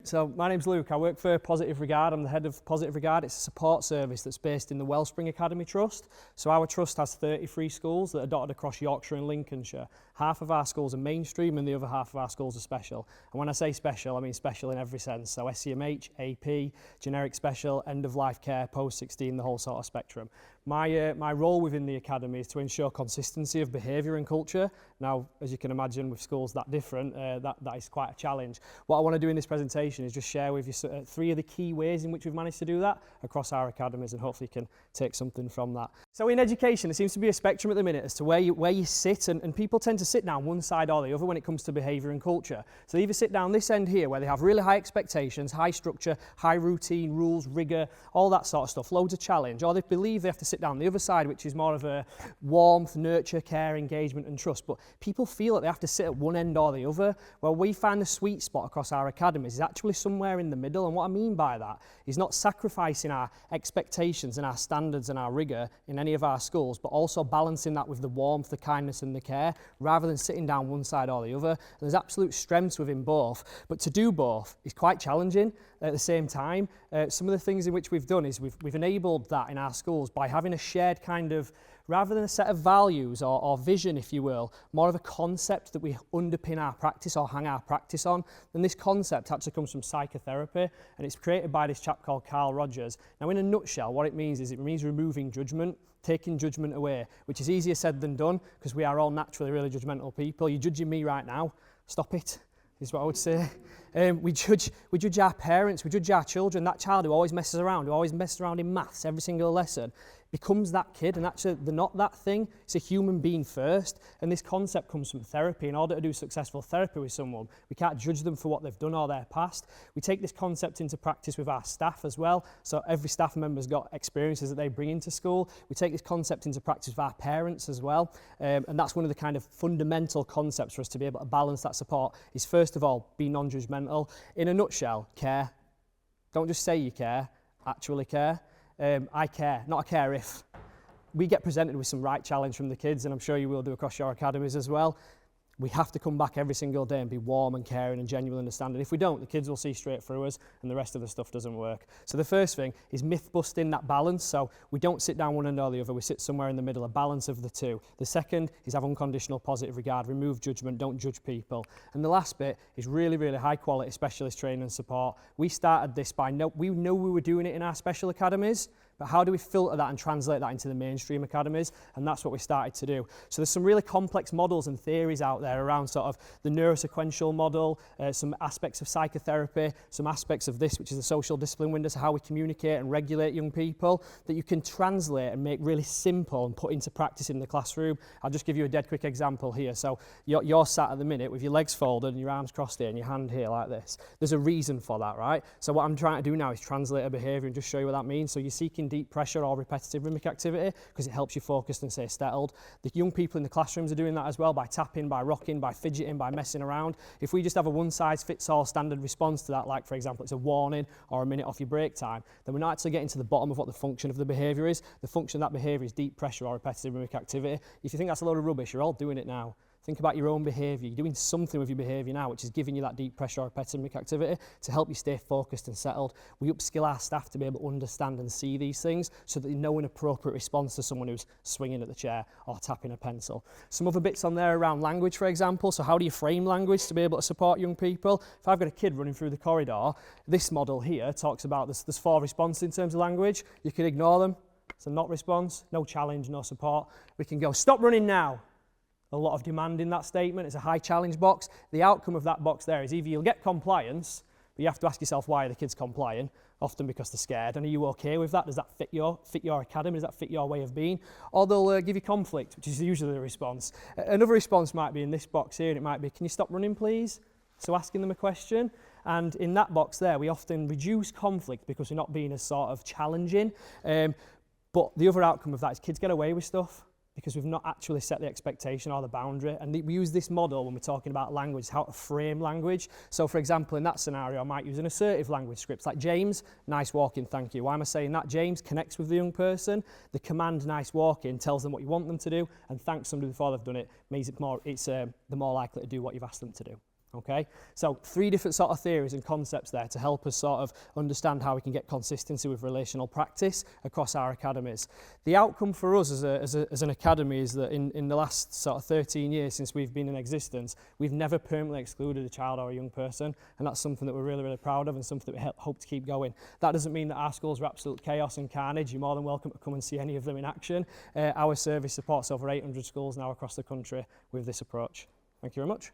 So my name's Luke. I work for Positive Regard. I'm the head of Positive Regard. It's a support service that's based in the Wellspring Academy Trust. So our trust has 33 schools that are dotted across Yorkshire and Lincolnshire. Half of our schools are mainstream and the other half of our schools are special. And when I say special, I mean special in every sense. So SEMH, AP, generic special, end-of-life care, post-16, the whole sort of spectrum. My role within the academy is to ensure consistency of behaviour and culture. Now, as you can imagine, with schools that different, that is quite a challenge. What I want to do in this presentation is just share with you three of the key ways in which we've managed to do that across our academies, and hopefully you can take something from that. So in education, there seems to be a spectrum at the minute as to where you sit, and people tend to sit down one side or the other when it comes to behaviour and culture. So they either sit down this end here where they have really high expectations, high structure, high routine, rules, rigour, all that sort of stuff, loads of challenge, or they believe they have to sit down the other side, which is more of a warmth, nurture, care, engagement and trust. But people feel that they have to sit at one end or the other. Well, we find the sweet spot across our academies is actually somewhere in the middle, and what I mean by that is not sacrificing our expectations and our standards and our rigour in any of our schools, but also balancing that with the warmth, the kindness and the care, rather than sitting down one side or the other. And there's absolute strengths within both, but to do both is quite challenging at the same time. Some of the things in which we've done is we've enabled that in our schools by having a shared kind of, rather than a set of values or vision, if you will, more of a concept that we underpin our practice or hang our practice on. And this concept actually comes from psychotherapy, and it's created by this chap called Carl Rogers. Now, in a nutshell, what it means is removing judgment, taking judgment away, which is easier said than done because we are all naturally really judgmental people. You're judging me right now. Stop it, is what I would say. We judge our parents, we judge our children. That child who always messes around, in maths every single lesson, becomes that kid, and actually they're not that thing. It's a human being first, and this concept comes from therapy. In order to do successful therapy with someone, we can't judge them for what they've done or their past. We take this concept into practice with our staff as well. So every staff member's got experiences that they bring into school. We take this concept into practice with our parents as well, and that's one of the kind of fundamental concepts for us to be able to balance that support, is first of all, be non-judgmental. In a nutshell, care. Don't just say you care, actually care. I care, not a care if. We get presented with some right challenge from the kids, and I'm sure you will do across your academies as well. We have to come back every single day and be warm and caring and genuinely understanding. If we don't, the kids will see straight through us and the rest of the stuff doesn't work. So the first thing is myth busting that balance. So we don't sit down one end or the other, we sit somewhere in the middle, a balance of the two. The second is have unconditional positive regard, remove judgment, don't judge people. And the last bit is really, really high quality specialist training and support. We started this we know we were doing it in our special academies, but how do we filter that and translate that into the mainstream academies? And that's what we started to do. So there's some really complex models and theories out there around sort of the neurosequential model, some aspects of psychotherapy, some aspects of this, which is the social discipline window, so how we communicate and regulate young people, that you can translate and make really simple and put into practice in the classroom. I'll just give you a dead quick example here. So you're sat at the minute with your legs folded and your arms crossed here and your hand here like this. There's a reason for that, right? So what I'm trying to do now is translate a behaviour and just show you what that means. So you're seeking deep pressure or repetitive rhythmic activity because it helps you focus and stay settled. The young people in the classrooms are doing that as well by tapping, by rocking, by fidgeting, by messing around. If we just have a one-size-fits-all standard response to that, like for example it's a warning or a minute off your break time, then we're not actually getting to the bottom of what the function of the behaviour is. The function of that behaviour is deep pressure or repetitive rhythmic activity. If you think that's a load of rubbish, you're all doing it now. Think about your own behaviour. You're doing something with your behaviour now, which is giving you that deep pressure or repetitive activity to help you stay focused and settled. We upskill our staff to be able to understand and see these things so that they know an appropriate response to someone who's swinging at the chair or tapping a pencil. Some other bits on there around language, for example. So how do you frame language to be able to support young people? If I've got a kid running through the corridor, this model here talks about there's 4 responses in terms of language. You can ignore them. It's a not response, no challenge, no support. We can go, stop running now. A lot of demand in that statement. It's a high challenge box. The outcome of that box there is either you'll get compliance, but you have to ask yourself why are the kids complying, often because they're scared. And are you okay with that? Does that fit your academy? Does that fit your way of being? Or they'll give you conflict, which is usually the response. Another response might be in this box here, and it might be, can you stop running please? So asking them a question. And in that box there, we often reduce conflict because we're not being as sort of challenging. But the other outcome of that is kids get away with stuff, because we've not actually set the expectation or the boundary. And we use this model when we're talking about language, how to frame language. So for example, in that scenario, I might use an assertive language script like James, nice walking, thank you. Why am I saying that? James connects with the young person. The command nice walking tells them what you want them to do, and thanks somebody before they've done it means they're more likely to do what you've asked them to do. Okay, so 3 different sort of theories and concepts there to help us sort of understand how we can get consistency with relational practice across our academies. The outcome for us as an academy is that in the last sort of 13 years since we've been in existence, we've never permanently excluded a child or a young person, and that's something that we're really, really proud of and something that we hope to keep going. That doesn't mean that our schools are absolute chaos and carnage. You're more than welcome to come and see any of them in action. Our service supports over 800 schools now across the country with this approach. Thank you very much.